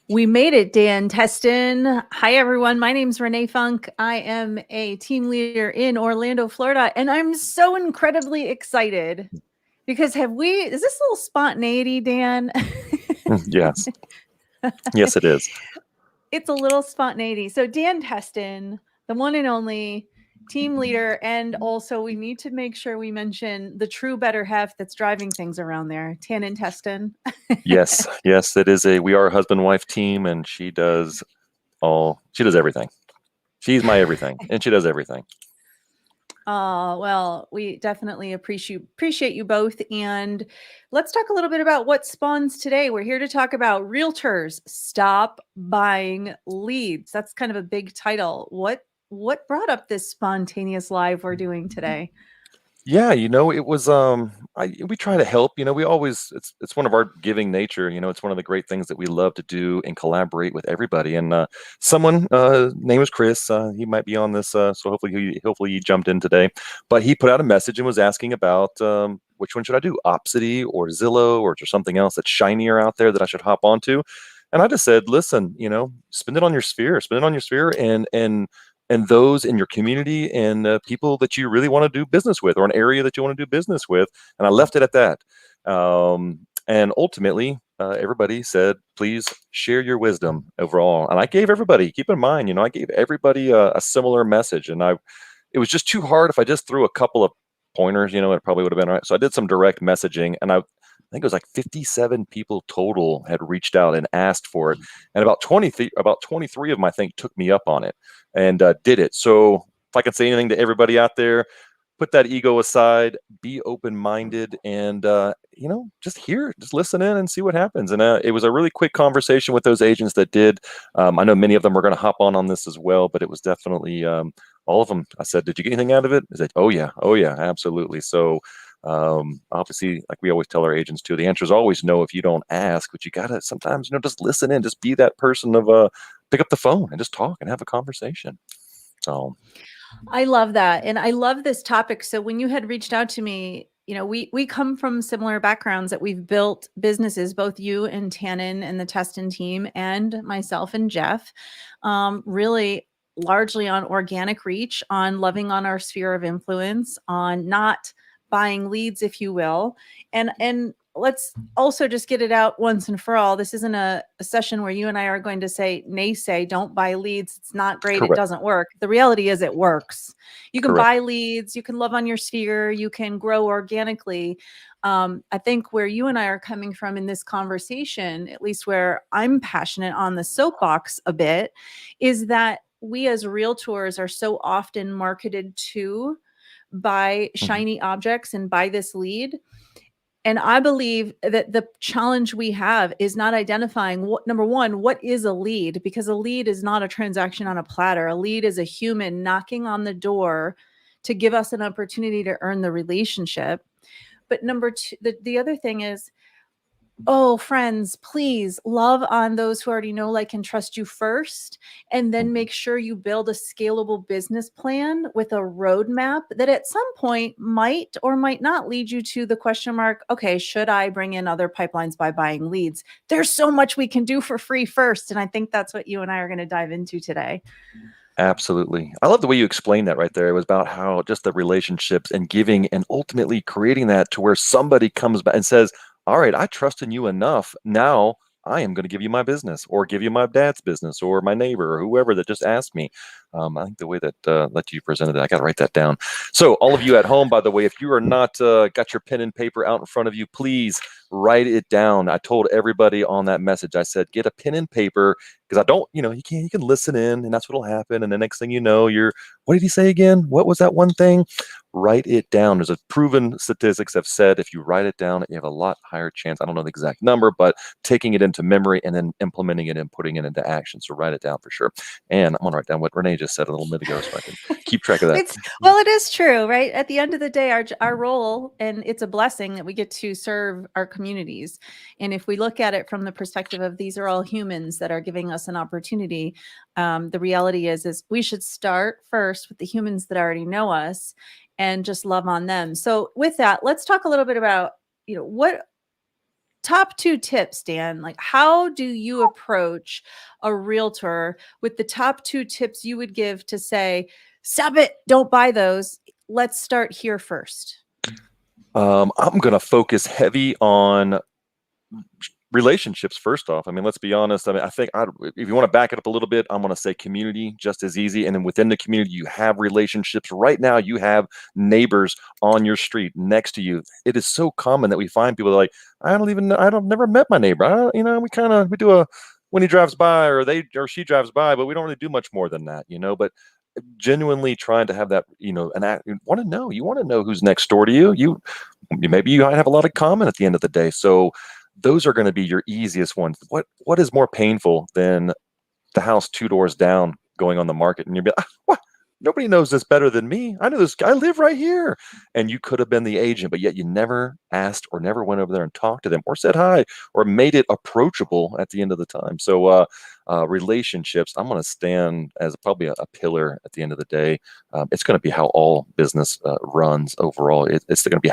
We made it, Dan. Teston. Hi, everyone. My name's Renee Funk. I am a team leader in Orlando, Florida, and I'm so incredibly excited because is this a little spontaneity, Dan? Yes. Yes, it is. It's a little spontaneity. So Dan Teston, the one and only team leader, and also we need to make sure we mention the true better half that's driving things around there, Tannen Teston. Yes, yes, we are a husband-wife team, and she does everything. She's my everything, and she does everything. Well, we definitely appreciate you both. And let's talk a little bit about what spawns today. We're here to talk about realtors stop buying leads. That's kind of a big title. What brought up this spontaneous live we're doing today? Yeah, it was we try to help, we always it's one of our giving nature, it's one of the great things that we love to do and collaborate with everybody. And someone name is Chris, he might be on this so hopefully he jumped in today. But he put out a message and was asking about which one should I do? Opsity or Zillow, or is there something else that's shinier out there that I should hop onto? And I just said, listen, spend it on your sphere, and those in your community and people that you really want to do business with, or an area that you want to do business with. And I left it at that. And ultimately, everybody said, please share your wisdom overall. And I gave everybody, keep in mind, I gave everybody a similar message. And it was just too hard if I just threw a couple of pointers, it probably would have been right. So I did some direct messaging, and I think it was like 57 people total had reached out and asked for it. And about 23 of them, I think, took me up on it and did it. So if I can say anything to everybody out there, put that ego aside, be open-minded, and just listen in and see what happens. And it was a really quick conversation with those agents that did. I know many of them are going to hop on this as well, but it was definitely all of them. I said, did you get anything out of it? They said, oh yeah, absolutely. So obviously, like we always tell our agents too, the answer is always no if you don't ask, but you gotta sometimes just listen in, just be that person of pick up the phone and just talk and have a conversation. So I love that. And I love this topic. So when you had reached out to me, we come from similar backgrounds that we've built businesses, both you and Tannen and the Teston team and myself and Jeff, really largely on organic reach, on loving on our sphere of influence, on not buying leads, if you will. And let's also just get it out once and for all. This isn't a session where you and I are going to say, don't buy leads. It's not great. correct. It doesn't work. The reality is it works. You can Correct. buy leads. You can love on your sphere. You can grow organically. I think where you and I are coming from in this conversation, at least where I'm passionate on the soapbox a bit, is that we as realtors are so often marketed to by shiny objects and by this lead. And I believe that the challenge we have is not identifying number one, what is a lead? Because a lead is not a transaction on a platter. A lead is a human knocking on the door to give us an opportunity to earn the relationship. But number two, the other thing is, oh, friends, please love on those who already know, like, and trust you first, and then make sure you build a scalable business plan with a roadmap that at some point might or might not lead you to the question mark, okay, should I bring in other pipelines by buying leads? There's so much we can do for free first. And I think that's what you and I are going to dive into today. Absolutely. I love the way you explained that right there. It was about how just the relationships and giving and ultimately creating that to where somebody comes back and says, all right, I trust in you enough. Now I am going to give you my business, or give you my dad's business, or my neighbor, or whoever that just asked me. I think the way that you presented it, I got to write that down. So all of you at home, by the way, if you are not got your pen and paper out in front of you, please write it down. I told everybody on that message, I said, get a pen and paper, because I don't, you can listen in, and that's what'll happen. And the next thing you know, what did he say again? What was that one thing? Write it down. There's a proven statistics have said if you write it down, you have a lot higher chance. I don't know the exact number, but taking it into memory and then implementing it and putting it into action. So write it down for sure. And I'm gonna write down what Renee just said a little minute ago so I can keep track of that. Well, it is true, right? At the end of the day, our role, and it's a blessing that we get to serve our communities. And if we look at it from the perspective of these are all humans that are giving us an opportunity, the reality is we should start first with the humans that already know us and just love on them. So with that, let's talk a little bit about, top 2 tips, Dan. Like, how do you approach a realtor with the top 2 tips you would give to say, stop it, don't buy those. Let's start here first. I'm going to focus heavy on relationships first off. I mean, let's be honest. I mean, if you want to back it up a little bit, I'm going to say community just as easy. And then within the community, you have relationships. Right now, you have neighbors on your street next to you. It is so common that we find people like, never met my neighbor. We do a, when he drives by or she drives by, but we don't really do much more than that, but genuinely trying to have that, you want to know who's next door to you. Maybe you might have a lot of common at the end of the day. So those are going to be your easiest ones. What is more painful than the house 2 doors down going on the market and you'll be like, what? Nobody knows this better than me. I know this guy. I live right here. And you could have been the agent, but yet you never asked or never went over there and talked to them or said hi or made it approachable at the end of the time. So relationships, I'm going to stand as probably a pillar at the end of the day. It's going to be how all business runs overall. It's going to be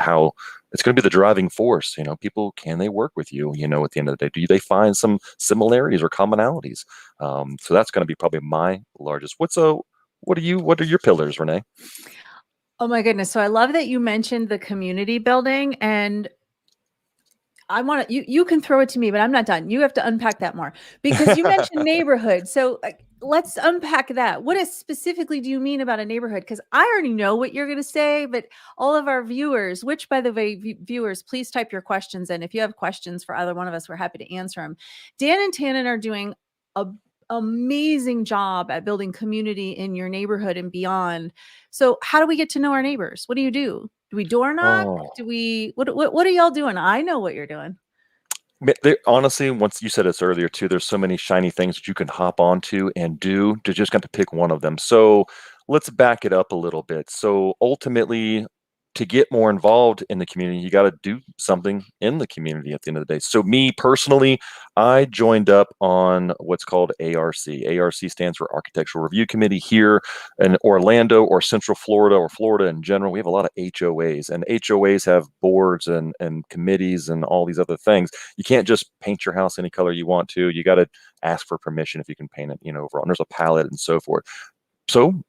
it's going to be the driving force. People, can they work with you? At the end of the day, do they find some similarities or commonalities? So that's going to be probably my largest. What are your pillars, Renee? Oh my goodness. So I love that you mentioned the community building, and I want to, you can throw it to me, but I'm not done. You have to unpack that more because you mentioned neighborhood. So let's unpack that. What specifically do you mean about a neighborhood? Because I already know what you're going to say, but all of our viewers, which by the way, viewers, please type your questions in. If you have questions for either one of us, we're happy to answer them. Dan and Tannen are doing a amazing job at building community in your neighborhood and beyond. So how do we get to know our neighbors? What do you do? Do we door knock? Oh. What are y'all doing? I know what you're doing. Honestly, once you said this earlier too, there's so many shiny things that you can hop onto and do to just got to pick one of them. So let's back it up a little bit. So ultimately, to get more involved in the community, you got to do something in the community at the end of the day. So me personally, I joined up on what's called ARC. ARC stands for Architectural Review Committee here in Orlando or Central Florida or Florida in general. We have a lot of HOAs, and HOAs have boards and committees and all these other things. You can't just paint your house any color you want to. You got to ask for permission if you can paint it, overall. And there's a palette and so forth. So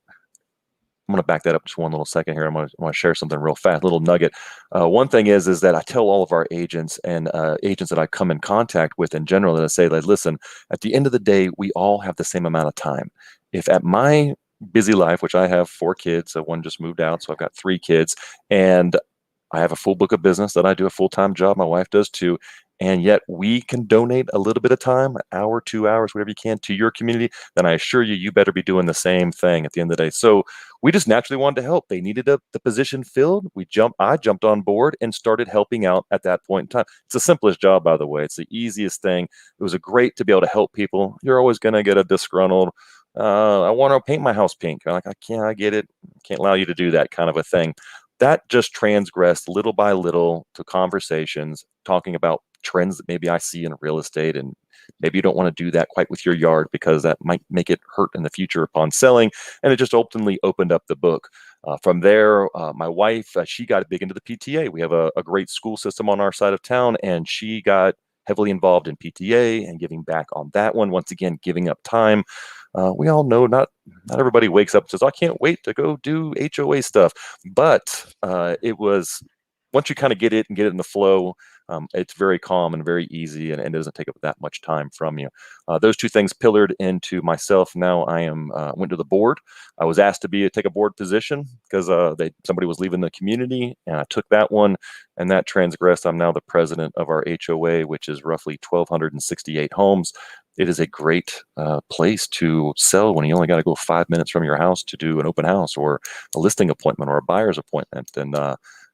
I'm going to back that up just one little second here. I want to share something real fast, little nugget. One thing is that I tell all of our agents and agents that I come in contact with in general that I say, like, listen, at the end of the day, we all have the same amount of time. If at my busy life, which I have 4 kids, so one just moved out, so I've got 3 kids, and I have a full book of business that I do a full-time job. My wife does too. And yet we can donate a little bit of time, an hour, 2 hours, whatever you can to your community. Then I assure you, you better be doing the same thing at the end of the day. So we just naturally wanted to help. They needed the position filled. I jumped on board and started helping out at that point in time. It's the simplest job, by the way. It's the easiest thing. It was great to be able to help people. You're always going to get a disgruntled, I want to paint my house pink. I'm like, I get it. Can't allow you to do that kind of a thing. That just transgressed little by little to conversations talking about trends that maybe I see in real estate, and maybe you don't want to do that quite with your yard because that might make it hurt in the future upon selling. And it just ultimately opened up the book. From there, my wife, she got big into the PTA. We have a great school system on our side of town, and she got heavily involved in PTA and giving back on that one. Once again, giving up time. We all know not everybody wakes up and says, I can't wait to go do HOA stuff. But it was, once you kind of get it in the flow, it's very calm and very easy, and it doesn't take up that much time from you. Those 2 things pillared into myself. Now I went to the board. I was asked to take a board position because somebody was leaving the community, and I took that one, and that transgressed. I'm now the president of our HOA, which is roughly 1,268 homes. It is a great place to sell when you only got to go 5 minutes from your house to do an open house or a listing appointment or a buyer's appointment. And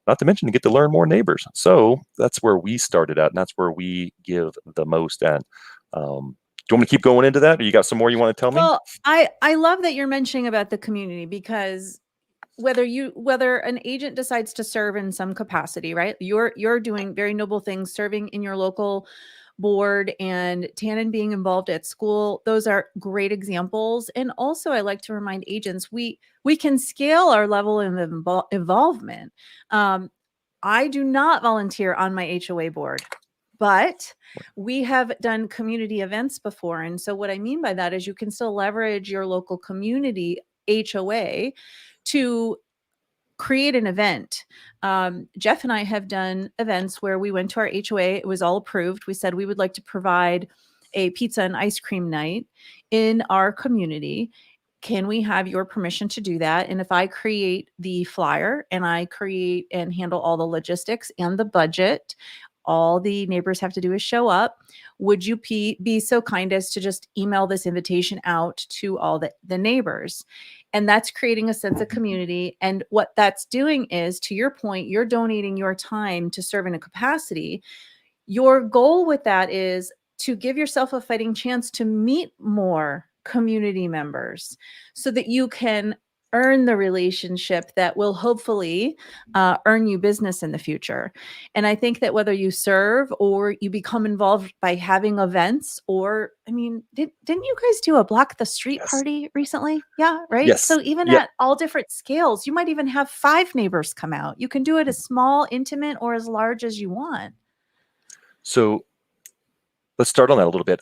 not to mention, you get to learn more neighbors. So that's where we started at, and that's where we give the most at. Do you want me to keep going into that, or you got some more you want to tell me? Well, I love that you're mentioning about the community, because whether an agent decides to serve in some capacity, right? You're doing very noble things, serving in your local board, and Tannen being involved at school. Those are great examples. And also, I like to remind agents, we can scale our level of involvement. I do not volunteer on my HOA board. But we have done community events before. And so what I mean by that is you can still leverage your local community HOA to create an event. Jeff and I have done events where we went to our HOA. It was all approved. We said we would like to provide a pizza and ice cream night in our community. Can we have your permission to do that? And if I create the flyer and I create and handle all the logistics and the budget, all the neighbors have to do is show up. Would you be so kind as to just email this invitation out to all the neighbors? And that's creating a sense of community. And what that's doing is, to your point, you're donating your time to serve in a capacity. Your goal with that is to give yourself a fighting chance to meet more community members so that you can earn the relationship that will hopefully earn you business in the future. And I think that whether you serve or you become involved by having events, or, I mean, didn't you guys do a block the street Yes. party recently? Yeah, right. Yes. So even Yep. at all different scales, you might even have 5 neighbors come out. You can do it as small, intimate, or as large as you want. So let's start on that a little bit.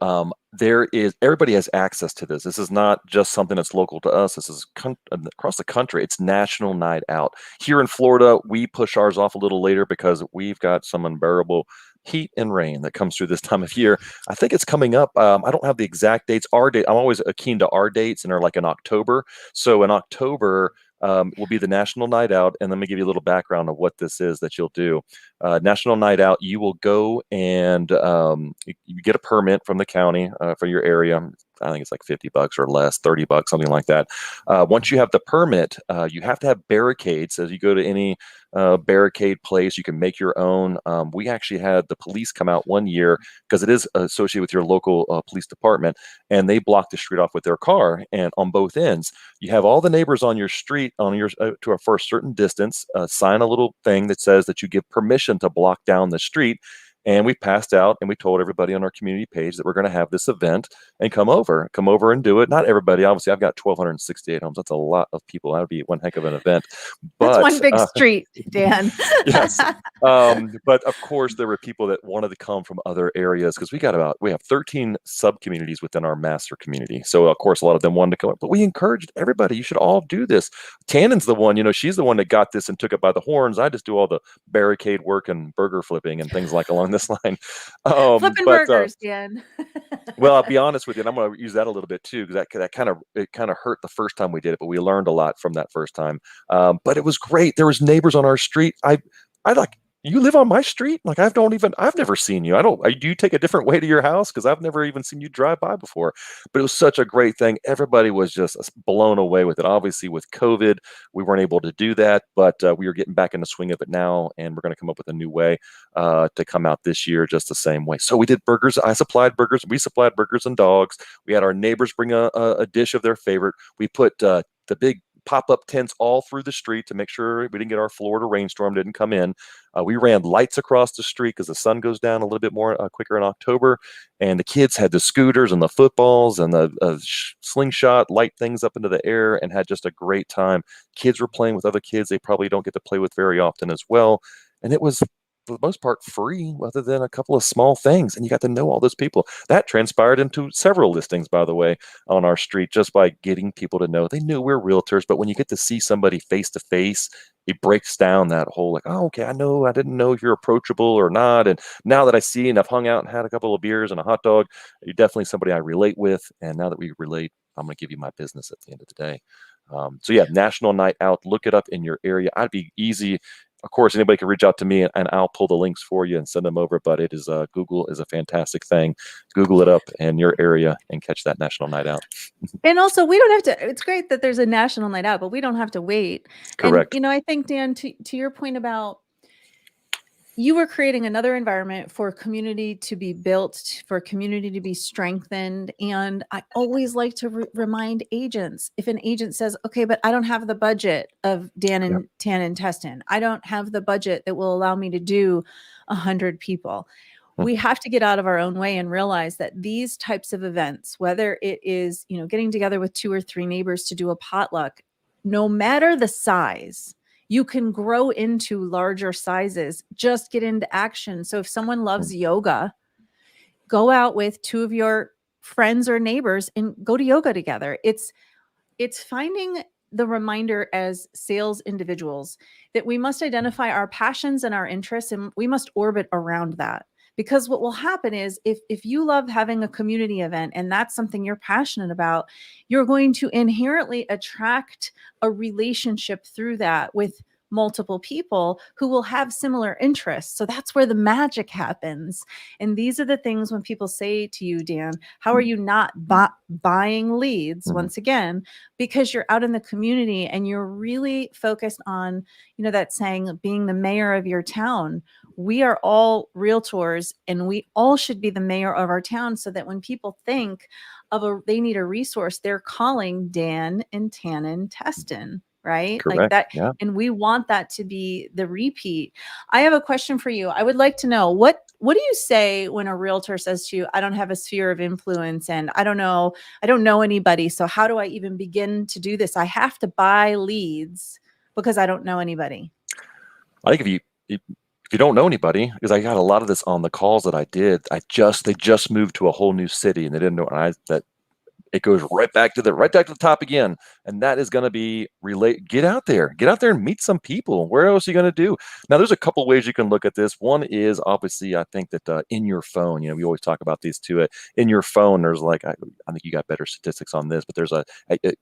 Everybody has access to this. This is not just something that's local to us. This is across the country. It's National Night Out. Here in Florida, we push ours off a little later because we've got some unbearable heat and rain that comes through this time of year. I think it's coming up. I don't have the exact dates. Our date, I'm always keen to our dates, and are like in October. So in October, will be the National Night Out. And let me give you a little background of what this is that you'll do. National Night Out, you will go and you get a permit from the county for your area. I think it's like $50 or less, $30, something like that. Once you have the permit, you have to have barricades. As you go to any barricade place, you can make your own. We actually had the police come out one year because it is associated with your local police department, and they blocked the street off with their car. And on both ends, you have all the neighbors on your street for a certain distance sign a little thing that says that you give permission to block down the street. And we passed out and we told everybody on our community page that we're going to have this event and come over and do it. Not everybody, obviously. I've got 1,268 homes. That's a lot of people. That would be one heck of an event. That's But one big street, Dan. yes. But of course, there were people that wanted to come from other areas because we have 13 sub communities within our master community. So of course, a lot of them wanted to come. But we encouraged everybody. You should all do this. Tannen's the one. She's the one that got this and took it by the horns. I just do all the barricade work and burger flipping and things like along this line. Flipping burgers, Dan. Well, I'll be honest with you, and I'm going to use that a little bit too, because that kind of hurt the first time we did it, but we learned a lot from that first time. But it was great. There was neighbors on our street. I like, you live on my street? Like, I've never seen you. Do you take a different way to your house? Because I've never even seen you drive by before. But it was such a great thing. Everybody was just blown away with it. Obviously, with COVID, we weren't able to do that, but we are getting back in the swing of it now, and we're going to come up with a new way to come out this year just the same way. So we did burgers. I supplied burgers. We supplied burgers and dogs. We had our neighbors bring a dish of their favorite. We put the big pop-up tents all through the street to make sure we didn't get our Florida rainstorm didn't come in. We ran lights across the street because the sun goes down a little bit more quicker in October. And the kids had the scooters and the footballs and the slingshot light things up into the air and had just a great time. Kids were playing with other kids they probably don't get to play with very often as well. And it was, for the most part, free, other than a couple of small things. And you got to know all those people. That transpired into several listings, by the way, on our street, just by getting people to know. They knew we're realtors, but when you get to see somebody face to face, it breaks down that whole, like, oh, okay, I didn't know if you're approachable or not. And now that I see and I've hung out and had a couple of beers and a hot dog, you're definitely somebody I relate with. And now that we relate, I'm going to give you my business at the end of the day. So yeah, National Night Out, look it up in your area. I'd be easy. Of course, anybody can reach out to me and I'll pull the links for you and send them over. But it is Google is a fantastic thing. Google it up in your area and catch that National Night Out. And also, we don't have to. It's great that there's a National Night Out, but we don't have to wait. Correct. And I think, Dan, to your point about, you were creating another environment for community to be built, for community to be strengthened. And I always like to remind agents, if an agent says, okay, but I don't have the budget of Dan and Tan and Teston, I don't have the budget that will allow me to do 100 people. We have to get out of our own way and realize that these types of events, whether it is, getting together with 2 or 3 neighbors to do a potluck, no matter the size, You can grow into larger sizes. Just get into action. So if someone loves yoga, go out with two of your friends or neighbors and go to yoga together. It's finding the reminder as sales individuals that we must identify our passions and our interests, and we must orbit around that. Because what will happen is if you love having a community event and that's something you're passionate about, you're going to inherently attract a relationship through that with multiple people who will have similar interests. So that's where the magic happens. And these are the things when people say to you, Dan, how are you not buying leads? Mhm. Once again, because you're out in the community and you're really focused on, that saying, being the mayor of your town. We are all realtors and we all should be the mayor of our town, so that when people think they need a resource, they're calling Dan and Tannen Teston, right? Like Correct. that. Yeah. And we want that to be the repeat. I have a question for you. I would like to know, what do you say when a realtor says to you, I don't have a sphere of influence and I don't know anybody. So how do I even begin to do this? I have to buy leads because I don't know anybody. I think if you don't know anybody, because I got a lot of this on the calls that I did, they just moved to a whole new city and they didn't know that it goes right back to the top again. And that is going to be get out there and meet some people. Where else are you going to do? Now, there's a couple ways you can look at this. One is obviously, I think that in your phone, we always talk about these two. In your phone, there's I think you got better statistics on this, but there's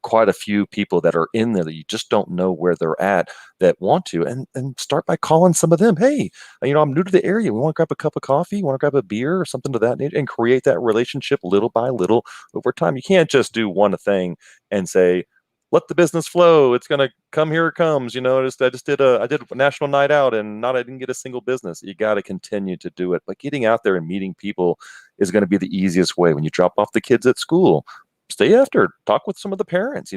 quite a few people that are in there that you just don't know where they're at that want to, and start by calling some of them. Hey, I'm new to the area. We want to grab a cup of coffee, want to grab a beer or something to that nature, and create that relationship little by little over time. You can't just do one thing and say, let the business flow. It's gonna come, here it comes. I did a national night out and I didn't get a single business. You got to continue to do it. But getting out there and meeting people is going to be the easiest way. When you drop off the kids at school, stay after, talk with some of the parents,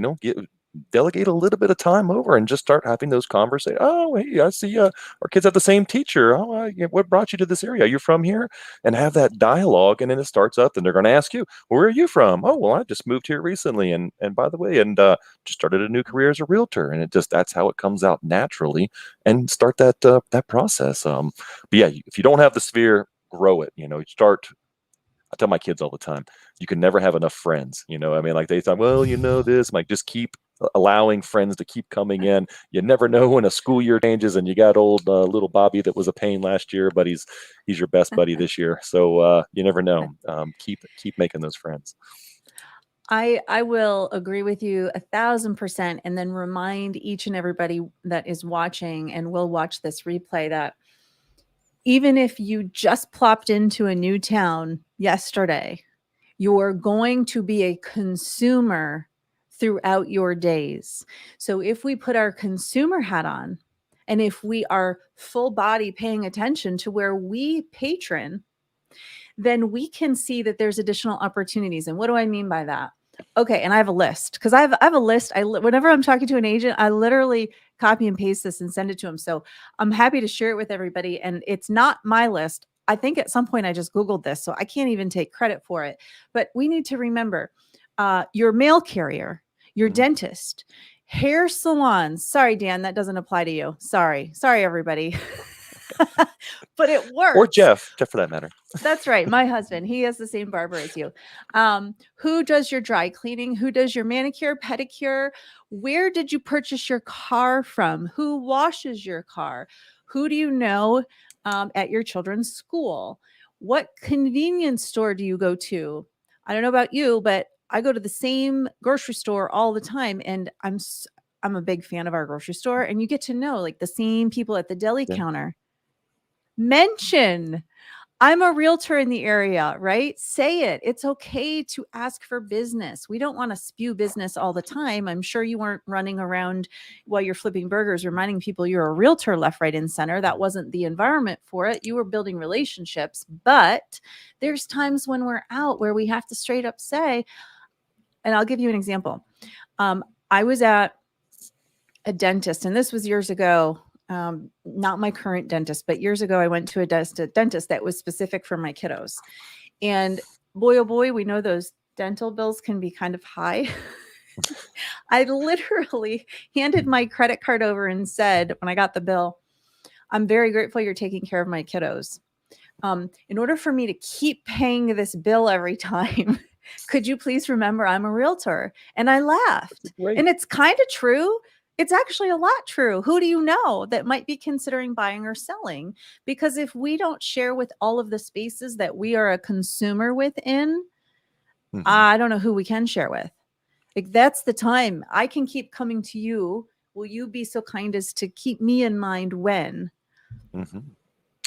delegate a little bit of time over and just start having those conversations. Oh, hey, I see our kids have the same teacher. Oh, what brought you to this area? Are you from here? And have that dialogue. And then it starts up and they're going to ask you, where are you from? Oh, well, I just moved here recently. And by the way, just started a new career as a realtor. And that's how it comes out naturally, and start that process. But yeah, if you don't have the sphere, grow it. I tell my kids all the time, you can never have enough friends. Like they thought, well, this, I'm like, just keep allowing friends to keep coming in. You never know when a school year changes, and you got old little Bobby that was a pain last year, but he's your best buddy this year. So you never know. Keep making those friends. I will agree with you 1,000%, and then remind each and everybody that is watching and will watch this replay that even if you just plopped into a new town yesterday, you're going to be a consumer throughout your days. So if we put our consumer hat on, and if we are full body paying attention to where we patron, then we can see that there's additional opportunities. And what do I mean by that? Okay, and I have a list, because I have a list. Whenever I'm talking to an agent, I literally copy and paste this and send it to them. So I'm happy to share it with everybody. And it's not my list. I think at some point I just Googled this, so I can't even take credit for it. But we need to remember your mail carrier, your dentist, hair salons. Sorry, Dan, that doesn't apply to you. Sorry, everybody. But it works. Or Jeff for that matter. That's right. My husband, he has the same barber as you. Who does your dry cleaning? Who does your manicure, pedicure? Where did you purchase your car from? Who washes your car? Who do you know at your children's school? What convenience store do you go to? I don't know about you, but I go to the same grocery store all the time, and I'm a big fan of our grocery store. And you get to know like the same people at the deli counter. Mention, I'm a realtor in the area, right? Say it. It's okay to ask for business. We don't want to spew business all the time. I'm sure you weren't running around while you're flipping burgers, reminding people you're a realtor left, right, and center. That wasn't the environment for it. You were building relationships. But there's times when we're out where we have to straight up say, and I'll give you an example. I was at a dentist, and this was years ago. Not my current dentist, but years ago, I went to a dentist that was specific for my kiddos. And boy, oh boy, we know those dental bills can be kind of high. I literally handed my credit card over and said, when I got the bill, I'm very grateful you're taking care of my kiddos. In order for me to keep paying this bill every time, could you please remember I'm a realtor? And I laughed. Great. And it's kind of true. It's actually a lot true. Who do you know that might be considering buying or selling? Because if we don't share with all of the spaces that we are a consumer within, Mhm. I don't know who we can share with. Like, that's the time I can keep coming to you. Will you be so kind as to keep me in mind when? Mhm.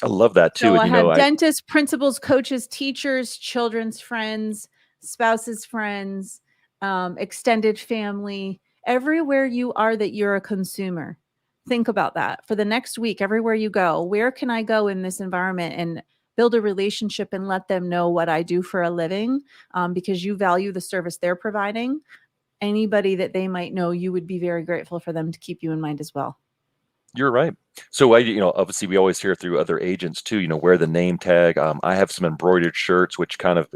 I love that too. So And I you know, have I dentists, principals, coaches, teachers, children's friends, spouses, friends, extended family, everywhere you are that you're a consumer. Think about that for the next week, everywhere you go. Where can I go in this environment and build a relationship and let them know what I do for a living, because you value the service they're providing? Anybody that they might know, you would be very grateful for them to keep you in mind as well. You're right. So obviously we always hear through other agents too, wear the name tag. I have some embroidered shirts, which kind of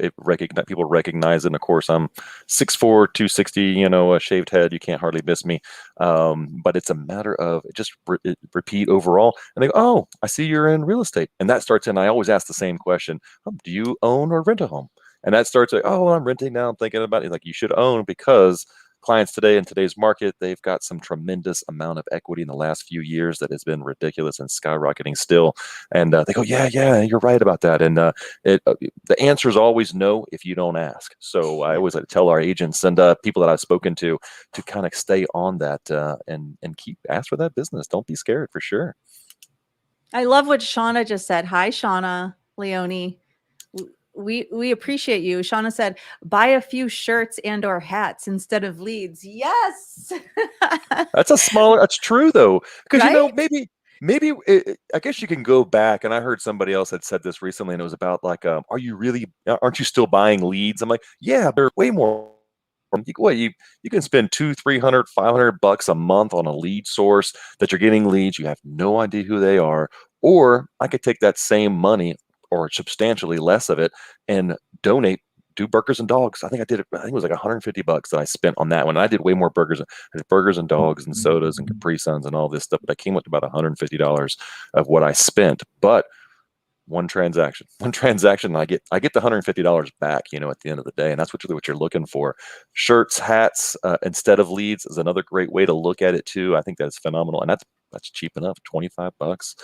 people recognize it. And of course, I'm 6'4", 260, a shaved head. You can't hardly miss me. But it's a matter of just repeat overall. And they go, oh, I see you're in real estate. And that starts in, I always ask the same question. Do you own or rent a home? And that starts like, oh, well, I'm renting now. I'm thinking about it. Like, you should own, because clients today in today's market, they've got some tremendous amount of equity in the last few years that has been ridiculous and skyrocketing still. And they go, yeah, you're right about that. And the answer is always no if you don't ask. So I Yeah. always like to tell our agents and people that I've spoken to kind of stay on that and keep ask for that business. Don't be scared, for sure. I love what Shauna just said. Hi, Shauna Leone. We appreciate you. Shauna said, buy a few shirts and or hats instead of leads. Yes. That's true though, because Right? maybe I guess you can go back, and I heard somebody else had said this recently, and it was about like, aren't you still buying leads? I'm like, yeah, they're way more. You can spend 200, 300, $500 a month on a lead source that you're getting leads. You have no idea who they are. Or I could take that same money, or substantially less of it, and donate, do burgers and dogs. I think it was like $150 that I spent on that one. And I did way more burgers. I did burgers and dogs and sodas and Capri Suns and all this stuff, but I came up to about $150 of what I spent. But one transaction, I get the $150 back, at the end of the day. And that's what you're looking for. Shirts, hats, instead of leads is another great way to look at it too. I think that's phenomenal. And that's cheap enough, $25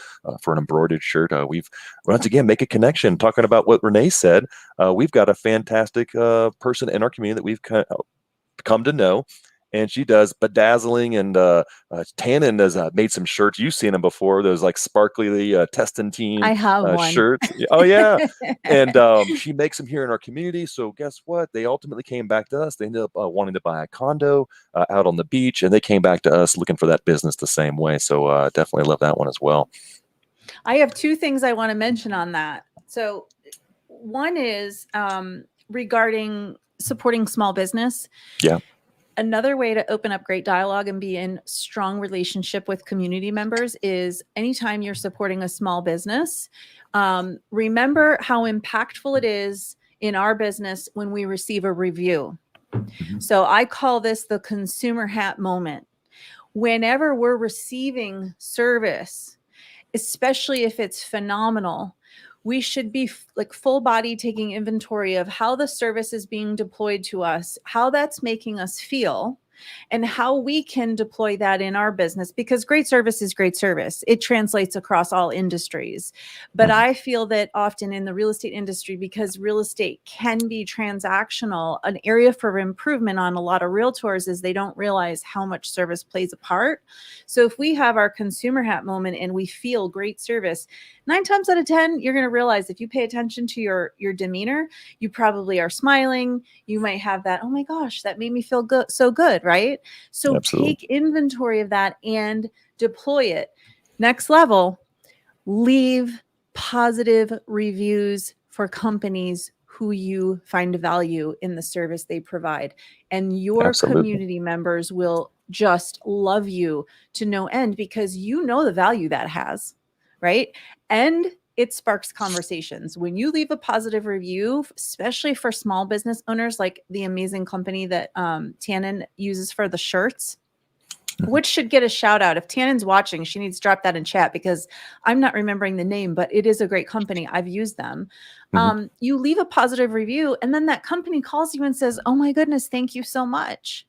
for an embroidered shirt. We've once again make a connection, talking about what Renee said. We've got a fantastic person in our community that we've come to know, and she does bedazzling, and Tannen has made some shirts. You've seen them before, those like sparkly Teston team I have one. shirts. Oh yeah. And she makes them here in our community. So guess what? They ultimately came back to us. They ended up wanting to buy a condo out on the beach, and they came back to us looking for that business the same way. So definitely love that one as well. I have two things I want to mention on that. So one is regarding supporting small business. Yeah. Another way to open up great dialogue and be in strong relationship with community members is anytime you're supporting a small business, remember how impactful it is in our business when we receive a review. Mhm. So I call this the consumer hat moment. Whenever we're receiving service, especially if it's phenomenal, we should be like full body taking inventory of how the service is being deployed to us, how that's making us feel, and how we can deploy that in our business, because great service is great service. It translates across all industries. But Mhm. I feel that often in the real estate industry, because real estate can be transactional, an area for improvement on a lot of realtors is they don't realize how much service plays a part. So if we have our consumer hat moment and we feel great service, 9 times out of 10, you're going to realize if you pay attention to your demeanor, you probably are smiling. You might have that, oh my gosh, that made me feel good, so good, right? So Absolutely. take inventory of that and deploy it. Next level, leave positive reviews for companies who you find value in the service they provide. And your Absolutely. community members will just love you to no end, because you know the value that has, right? And it sparks conversations. When you leave a positive review, especially for small business owners, like the amazing company that Tannen uses for the shirts, which should get a shout out. If Tannen's watching, she needs to drop that in chat because I'm not remembering the name, but it is a great company. I've used them. You leave a positive review and then that company calls you and says, oh my goodness, thank you so much.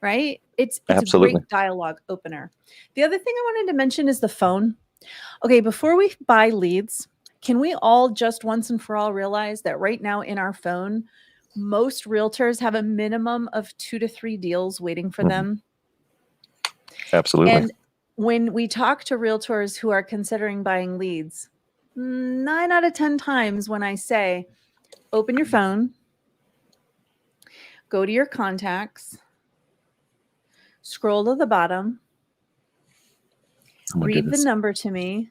Right? It's a great dialogue opener. The other thing I wanted to mention is the phone. Okay, before we buy leads, can we all just once and for all realize that right now in our phone, most realtors have a minimum of 2 to 3 deals waiting for them? Absolutely. And when we talk to realtors who are considering buying leads, 9 out of 10 times when I say, open your phone, go to your contacts, scroll to the bottom, read the number to me.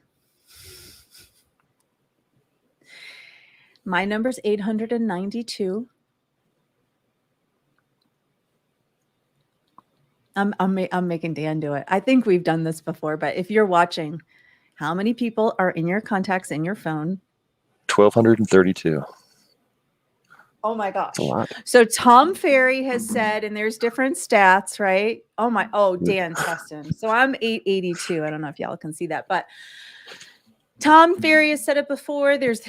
My number's 892. I'm making Dan do it. I think we've done this before, but if you're watching, how many people are in your contacts in your phone? 1,232. Oh my gosh. That's a lot. So Tom Ferry has said, and there's different stats, right? Dan Teston. So I'm 882. I don't know if y'all can see that, but Tom Ferry has said it before. There's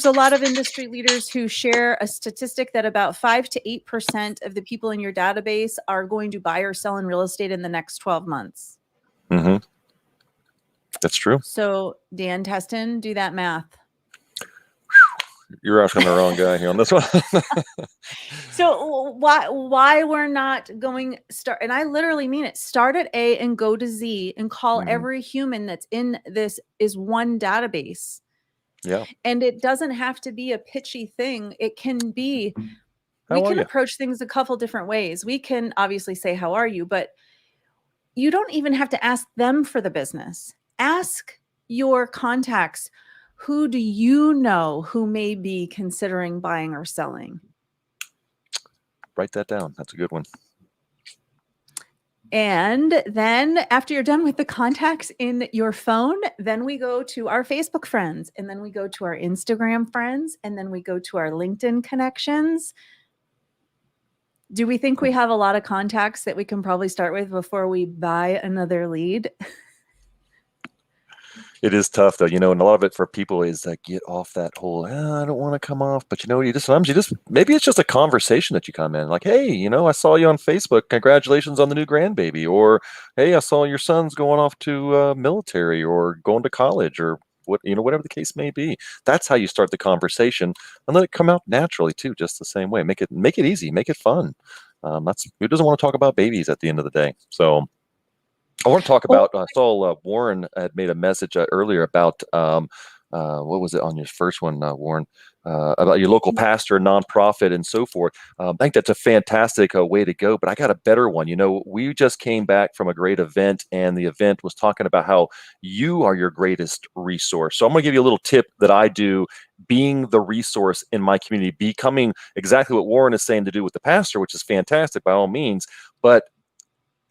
a lot of industry leaders who share a statistic that about 5 to 8% of the people in your database are going to buy or sell in real estate in the next 12 months. That's true. So Dan Teston, do that math. You're asking the wrong guy here on this one. So why we're not going start, and I literally mean it, start at A and go to Z and call every human that's in this is one database. Yeah. And it doesn't have to be a pitchy thing. It can be, we can approach things a couple different ways. We can obviously say, how are you? But you don't even have to ask them for the business. Ask your contacts. Who do you know who may be considering buying or selling? Write that down. That's a good one. And then after you're done with the contacts in your phone, then we go to our Facebook friends, and then we go to our Instagram friends, and then we go to our LinkedIn connections. Do we think we have a lot of contacts that we can probably start with before we buy another lead? It is tough though, and a lot of it for people is like, get off that whole, I don't want to come off, but maybe it's just a conversation that you come in like, hey, I saw you on Facebook. Congratulations on the new grandbaby. Or, hey, I saw your son's going off to military or going to college or whatever the case may be. That's how you start the conversation and let it come out naturally too, just the same way. Make it easy, make it fun. Who doesn't want to talk about babies at the end of the day? So I want to talk about, I saw Warren had made a message earlier about, what was it on your first one, Warren, about your local pastor, nonprofit, and so forth. I think that's a fantastic way to go, but I got a better one. We just came back from a great event, and the event was talking about how you are your greatest resource. So I'm going to give you a little tip that I do, being the resource in my community, becoming exactly what Warren is saying to do with the pastor, which is fantastic by all means, but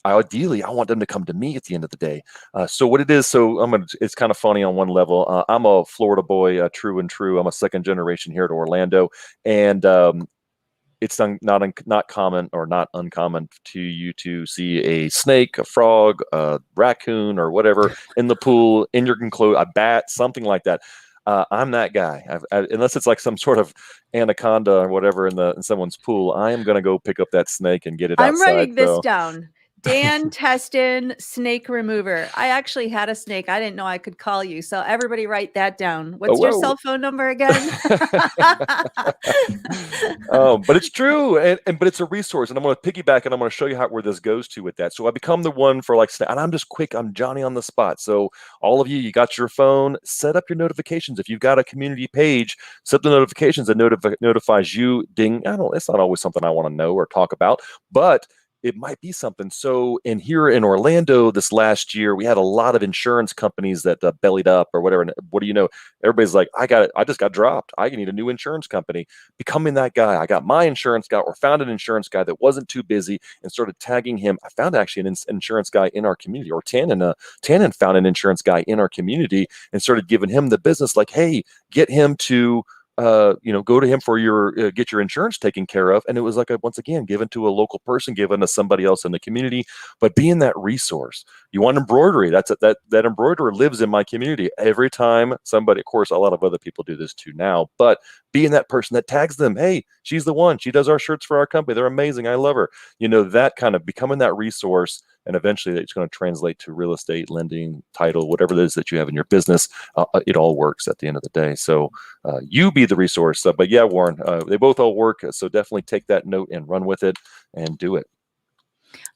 ideally, I want them to come to me at the end of the day. So what it is, it's kind of funny on one level. I'm a Florida boy, true and true. I'm a second generation here at Orlando, and it's not common or not uncommon to you to see a snake, a frog, a raccoon, or whatever in the pool, in your enclosure, a bat, something like that. I'm that guy. Unless it's like some sort of anaconda or whatever in someone's pool, I am going to go pick up that snake and get it outside. I'm writing this down. Dan Teston, snake remover. I actually had a snake. I didn't know I could call you. So everybody write that down. What's your cell phone number again? But it's true. But it's a resource. And I'm going to piggyback and I'm going to show you where this goes to with that. So I become the one for and I'm just quick. I'm Johnny on the spot. So all of you got your phone, set up your notifications. If you've got a community page, set the notifications that notifies you. Ding. It's not always something I want to know or talk about, but it might be something. So, in here in Orlando this last year, we had a lot of insurance companies that bellied up or whatever. And what do you know? Everybody's like, I got it. I just got dropped. I need a new insurance company. Becoming that guy, I got my insurance guy or found an insurance guy that wasn't too busy and started tagging him. I found actually an insurance guy in our community, or Tannen found an insurance guy in our community and started giving him the business. Like, hey, get him to go to him for your get your insurance taken care of. And it was like once again given to a local person, given to somebody else in the community. But being that resource, you want embroidery. That embroiderer lives in my community. Every time somebody, of course, a lot of other people do this too now, but being that person that tags them, hey, she's the one. She does our shirts for our company. They're amazing. I love her. That kind of becoming that resource. And eventually it's going to translate to real estate, lending, title, whatever it is that you have in your business. It all works at the end of the day. So you be the resource. But yeah, Warren, they both all work. So definitely take that note and run with it and do it.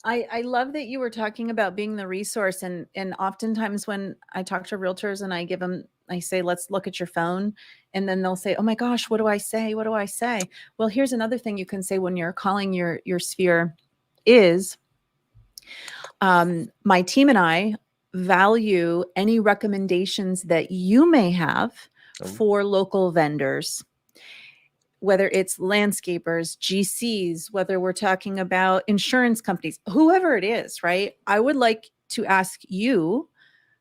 I love that you were talking about being the resource. And oftentimes when I talk to realtors and I say, let's look at your phone. And then they'll say, oh my gosh, what do I say? What do I say? Well, here's another thing you can say when you're calling your sphere is, my team and I value any recommendations that you may have for local vendors, whether it's landscapers, GCs, whether we're talking about insurance companies, whoever it is, right? I would like to ask you,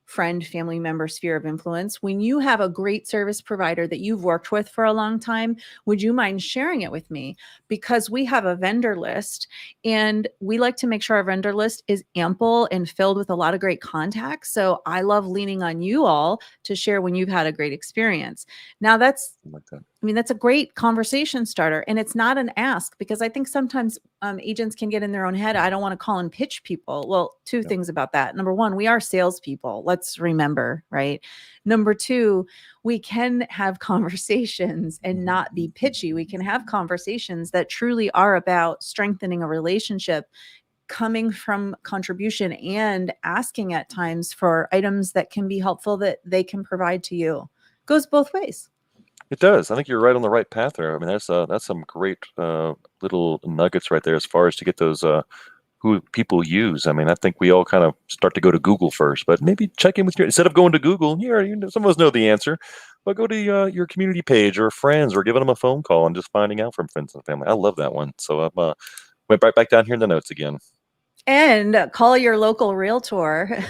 friend, family member, sphere of influence, when you have a great service provider that you've worked with for a long time, would you mind sharing it with me? Because we have a vendor list and we like to make sure our vendor list is ample and filled with a lot of great contacts. So I love leaning on you all to share when you've had a great experience. Now that's a great conversation starter, and it's not an ask, because I think sometimes agents can get in their own head. I don't want to call and pitch people. Well, two things about that. Number one, we are salespeople. Let's remember, right? Number two, we can have conversations and not be pitchy. We can have conversations that truly are about strengthening a relationship, coming from contribution and asking at times for items that can be helpful that they can provide to you. Goes both ways. It does. I think you're right on the right path there. I mean, that's some great little nuggets right there as far as to get those who people use. I mean, I think we all kind of start to go to Google first, but maybe check in with instead of going to Google. Some of us know the answer, but go to your community page or friends, or giving them a phone call and just finding out from friends and family. I love that one. So I went right back down here in the notes again. And call your local realtor.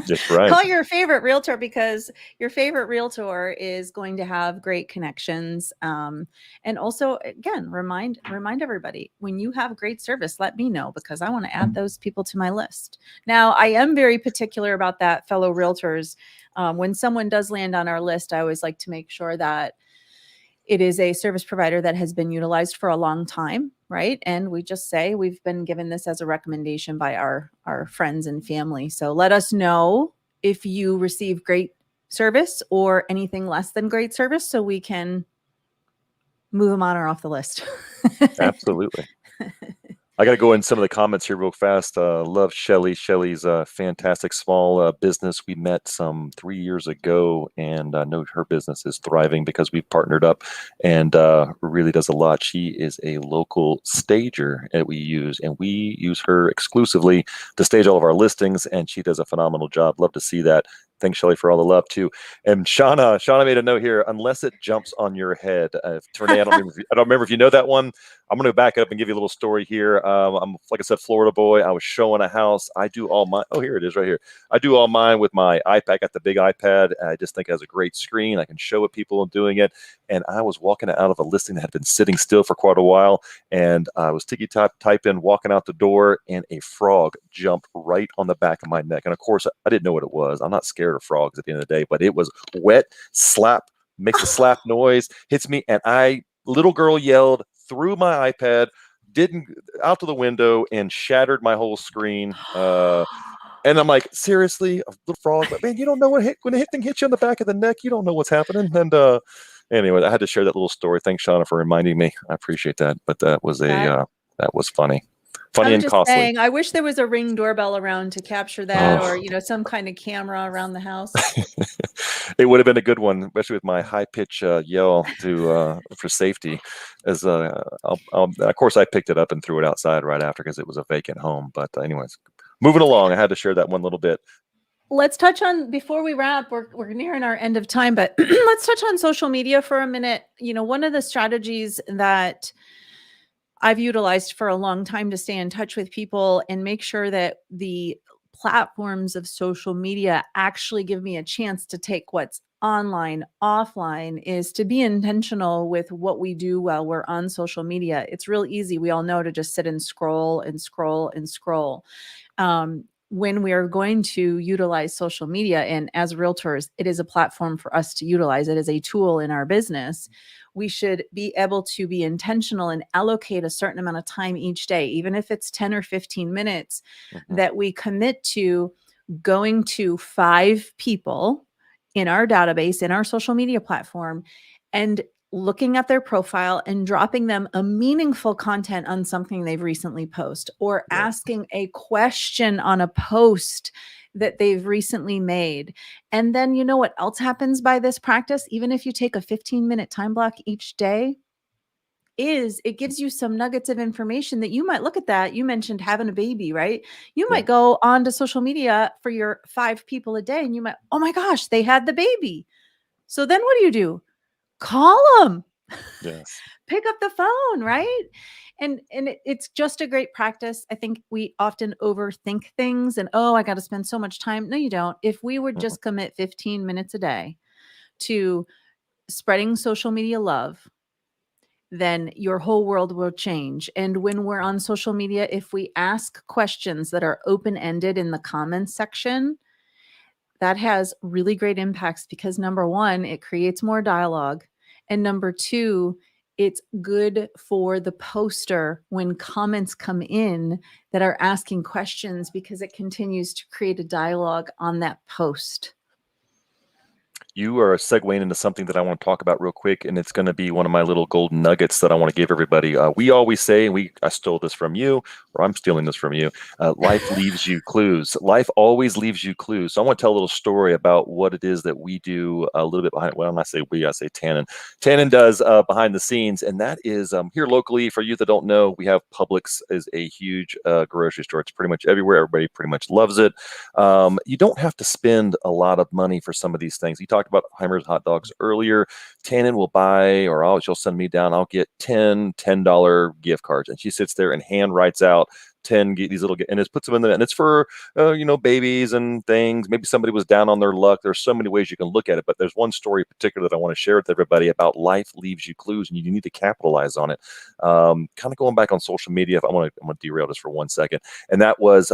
That's right. Call your favorite realtor, because your favorite realtor is going to have great connections. And also, again, remind everybody, when you have great service, let me know, because I want to add those people to my list. Now, I am very particular about that, fellow realtors. When someone does land on our list, I always like to make sure that it is a service provider that has been utilized for a long time, right? And we just say we've been given this as a recommendation by our friends and family. So let us know if you receive great service or anything less than great service, so we can move them on or off the list. Absolutely. I got to go in some of the comments here real fast. Love Shelly. Shelly's a fantastic small business. We met some 3 years ago, and I know her business is thriving because we've partnered up, and really does a lot. She is a local stager that we use, and we use her exclusively to stage all of our listings, and she does a phenomenal job. Love to see that. Thanks, Shelly, for all the love too. And Shauna made a note here. Unless it jumps on your head, Renee, I don't remember if you know that one. I'm going to back up and give you a little story here. I'm, like I said, Florida boy. I was showing a house. I do all my. Oh, here it is, right here. I do all mine with my iPad. I got the big iPad. I just think it has a great screen. I can show it people doing it. And I was walking out of a listing that had been sitting still for quite a while, and I was typing, walking out the door, and a frog jumped right on the back of my neck. And of course, I didn't know what it was. I'm not scared of frogs at the end of the day, but it was wet, slap, makes a slap noise, hits me, and little girl yelled, threw my iPad, didn't out to the window, and shattered my whole screen. And I'm like, seriously, a little frog? But man, you don't know when the thing hits you on the back of the neck, you don't know what's happening. And anyway, I had to share that little story. Thanks, Shauna, for reminding me. I appreciate that. But that was that was funny. funny I'm and just costly. saying, I wish there was a Ring doorbell around to capture that, or Oh, some kind of camera around the house. it would have been a good one, especially with my high pitch yell to for safety. As of course, I picked it up and threw it outside right after because it was a vacant home. But anyways, moving along, I had to share that one little bit. Let's touch on, before we wrap, we're nearing our end of time, but let's touch on social media for a minute. One of the strategies that I've utilized for a long time to stay in touch with people and make sure that the platforms of social media actually give me a chance to take what's online offline is to be intentional with what we do while we're on social media. It's real easy, we all know, to just sit and scroll and scroll and scroll. When we are going to utilize social media, and as realtors, it is a platform for us to utilize, it is a tool in our business, we should be able to be intentional and allocate a certain amount of time each day, even if it's 10 or 15 minutes, Mhm. that we commit to going to 5 people in our database, in our social media platform, and looking at their profile and dropping them a meaningful content on something they've recently posted, or Yeah. asking a question on a post that they've recently made. And then you know what else happens by this practice? Even if you take a 15-minute time block each day, is it gives you some nuggets of information that you might look at. That you mentioned having a baby, right? You Yeah. might go on to social media for your 5 people a day and you might, oh my gosh, they had the baby. So then what do? Call them. Yes. Pick up the phone, right? And it's just a great practice. I think we often overthink things and, oh, I got to spend so much time. No, you don't. If we would Mhm. just commit 15 minutes a day to spreading social media love, then your whole world will change. And when we're on social media, if we ask questions that are open-ended in the comments section, that has really great impacts because number one, it creates more dialogue. And number two, it's good for the poster when comments come in that are asking questions because it continues to create a dialogue on that post. You are segueing into something that I want to talk about real quick, and it's going to be one of my little golden nuggets that I want to give everybody. We always say, and I stole this from you, or I'm stealing this from you. Life leaves you clues. Life always leaves you clues. So I want to tell a little story about what it is that we do a little bit behind. Well, when I say we, I say Tannen. Tannen does behind the scenes, and that is here locally. For you that don't know, we have Publix is a huge grocery store. It's pretty much everywhere. Everybody pretty much loves it. You don't have to spend a lot of money for some of these things. You talked about Heimer's hot dogs earlier. Tannen will buy, or she'll send me down. I'll get $10 gift cards, and she sits there and hand writes out 10 these little, and it puts them in there, and it's for babies and things. Maybe somebody was down on their luck. There's so many ways you can look at it, but there's one story in particular that I want to share with everybody about life leaves you clues, and you need to capitalize on it. Kind of going back on social media, I'm going to derail this for 1 second, and that was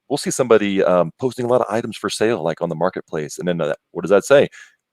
we'll see somebody posting a lot of items for sale, like on the marketplace. And then what does that say?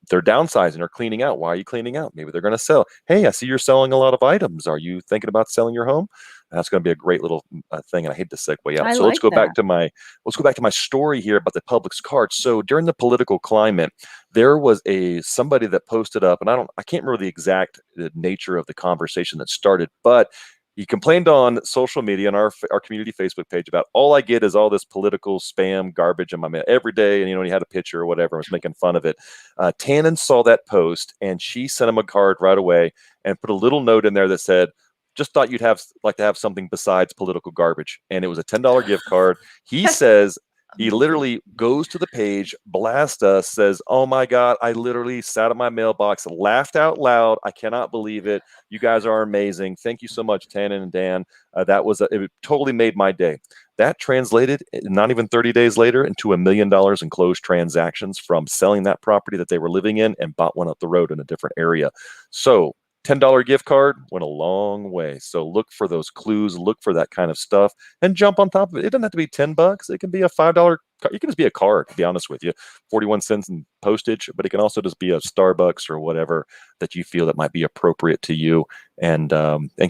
They're downsizing or cleaning out. Why are you cleaning out? Maybe they're going to sell. Hey, I see you're selling a lot of items. Are you thinking about selling your home? And that's going to be a great little thing. And I hate to segue out. I So like that. let's go back to my story here about the Publix cards. So during the political climate, there was somebody that posted up, and I can't remember the exact nature of the conversation that started, but he complained on social media on our community Facebook page about all I get is all this political spam garbage in my mail every day. And, he had a picture or whatever, was making fun of it. Tannen saw that post and she sent him a card right away and put a little note in there that said, just thought you'd like to have something besides political garbage. And it was a $10 gift card. He says, he Amazing. literally goes to the page, blasts us, says, "Oh my God, I literally sat at my mailbox, laughed out loud. I cannot believe it. You guys are amazing. Thank you so much, Tannen and Dan. It totally made my day." That translated, not even 30 days later, into $1 million in closed transactions from selling that property that they were living in and bought one up the road in a different area. So $10 gift card went a long way. So look for those clues, look for that kind of stuff, and jump on top of it. It doesn't have to be $10. It can be a $5. It can just be a card, to be honest with you, 41 cents in postage, but it can also just be a Starbucks or whatever that you feel that might be appropriate to you, and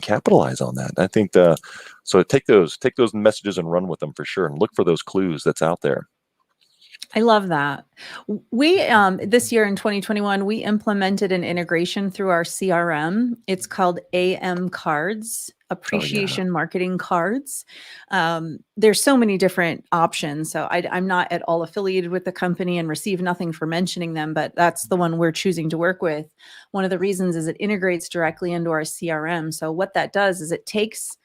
capitalize on that. I think so. Take those messages and run with them for sure, and look for those clues that's out there. I love that. We this year in 2021, we implemented an integration through our CRM. It's called AM Cards, Oh yeah, Appreciation Marketing Cards. There's so many different options. So I'm not at all affiliated with the company and receive nothing for mentioning them, but that's the one we're choosing to work with. One of the reasons is it integrates directly into our CRM. So what that does is it takes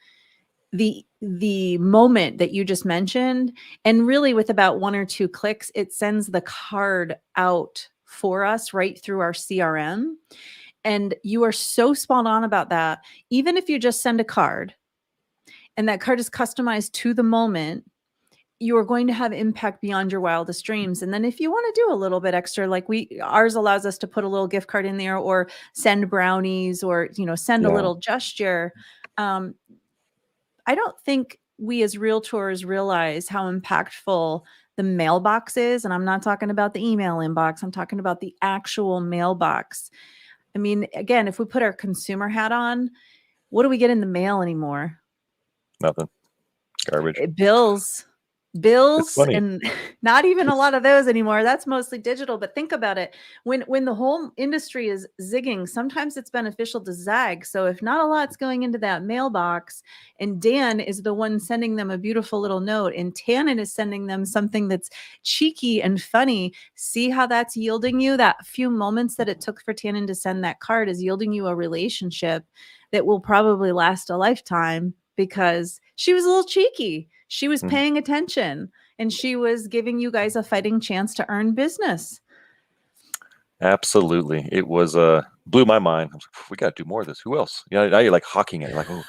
the moment that you just mentioned, and really with about one or two clicks it sends the card out for us right through our CRM. And you are so spot on about that. Even if you just send a card and that card is customized to the moment, you are going to have impact beyond your wildest dreams. And then if you want to do a little bit extra, like ours allows us to put a little gift card in there or send brownies or, send a yeah, little gesture. um, I don't think we as realtors realize how impactful the mailbox is. And I'm not talking about the email inbox, I'm talking about the actual mailbox. I mean, again, if we put our consumer hat on, what do we get in the mail anymore? nothing, garbage. Bills, It's bills, funny. and not even a It's lot of those anymore. That's mostly digital. But think about it. When the whole industry is zigging, sometimes it's beneficial to zag. So if not a lot's going into that mailbox, and Dan is the one sending them a beautiful little note, and Tannen is sending them something that's cheeky and funny, see how that's yielding you? That few moments that it took for Tannen to send that card is yielding you a relationship that will probably last a lifetime because she was a little cheeky. She was Mhm. paying attention and she was giving you guys a fighting chance to earn business. Absolutely. It was blew my mind. I was like, we got to do more of this. Who else? Now you're like hawking it. You're like, oh,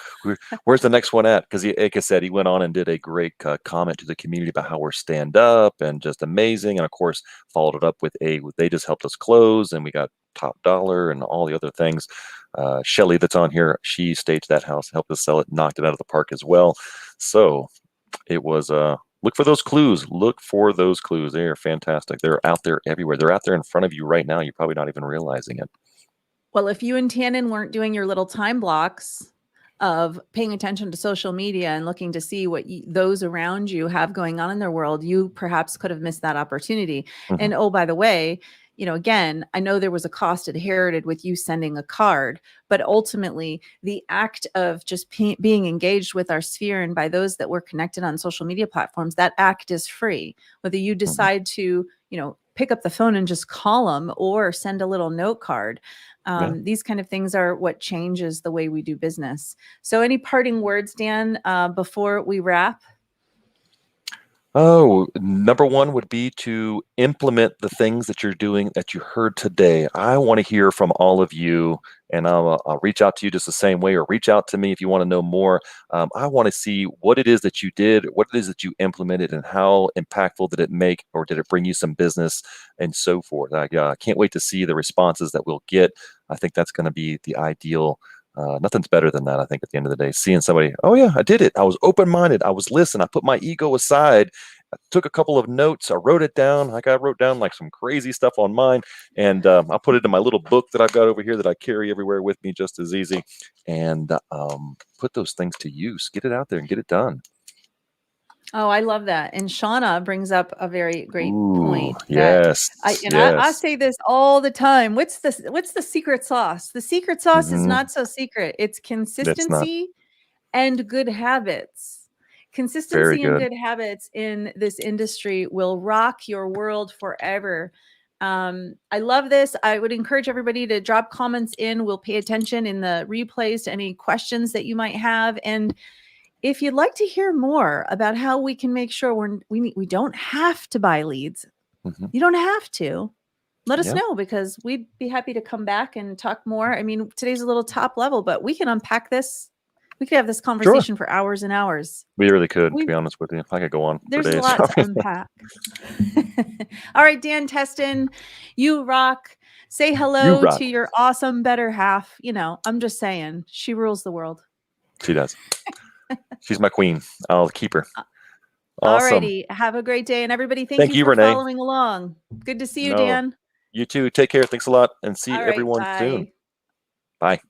where's the next one at? Because like I said, he went on and did a great comment to the community about how we're stand up and just amazing. And of course, followed it up with they just helped us close and we got top dollar and all the other things. Shelly, that's on here, she staged that house, helped us sell it, knocked it out of the park as well. So it was look for those clues. Look for those clues. They are fantastic. They're out there everywhere. They're out there in front of you right now. You're probably not even realizing it. Well, if you and Tannen weren't doing your little time blocks of paying attention to social media and looking to see what those around you have going on in their world, you perhaps could have missed that opportunity. Mhm. And oh, by the way, again, I know there was a cost inherited with you sending a card, but ultimately the act of just being engaged with our sphere and by those that were connected on social media platforms, that act is free. Whether you Mhm. decide to, pick up the phone and just call them or send a little note card. Yeah. These kind of things are what changes the way we do business. So, any parting words, Dan, before we wrap? Oh, number one would be to implement the things that you're doing that you heard today. I want to hear from all of you, and I'll reach out to you just the same way, or reach out to me if you want to know more. I want to see what it is that you did, what it is that you implemented, and how impactful did it make, or did it bring you some business, and so forth. I can't wait to see the responses that we'll get. I think that's going to be the ideal. Nothing's better than that, I think, at the end of the day. Seeing somebody, oh, yeah, I did it. I was open minded. I was listening. I put my ego aside. I took a couple of notes. I wrote it down. I wrote down like some crazy stuff on mine. And I put it in my little book that I've got over here that I carry everywhere with me just as easy. And put those things to use. Get it out there and get it done. Oh, I love that. And Shauna brings up a very great Ooh, point that yes, I yes. say this all the time. What's the secret sauce? The secret sauce is Hmm. not so secret. It's That's not consistency and good habits. very Consistency and good. good habits in this industry will rock your world forever. I love this. I would encourage everybody to drop comments in. We'll pay attention in the replays to any questions that you might have. And if you'd like to hear more about how we can make sure we don't have to buy leads, Hmm. you don't have to. Let us Yeah, know because we'd be happy to come back and talk more. I mean, today's a little top level, but we can unpack this. We could have this sure. conversation for hours and hours. We really could, to We be honest with you. I could go on for There's a days. lot to unpack. All right, Dan Teston, you rock. Say You hello rock. to your awesome better half. I'm just saying, she rules the world. She does. She's my queen. I'll keep her. All Awesome. righty. Have a great day. And everybody, thank Thank you you, for Renee. following along. Good to see you, No, Dan. you too. Take care. Thanks a lot and see All right. everyone soon. Bye. Bye.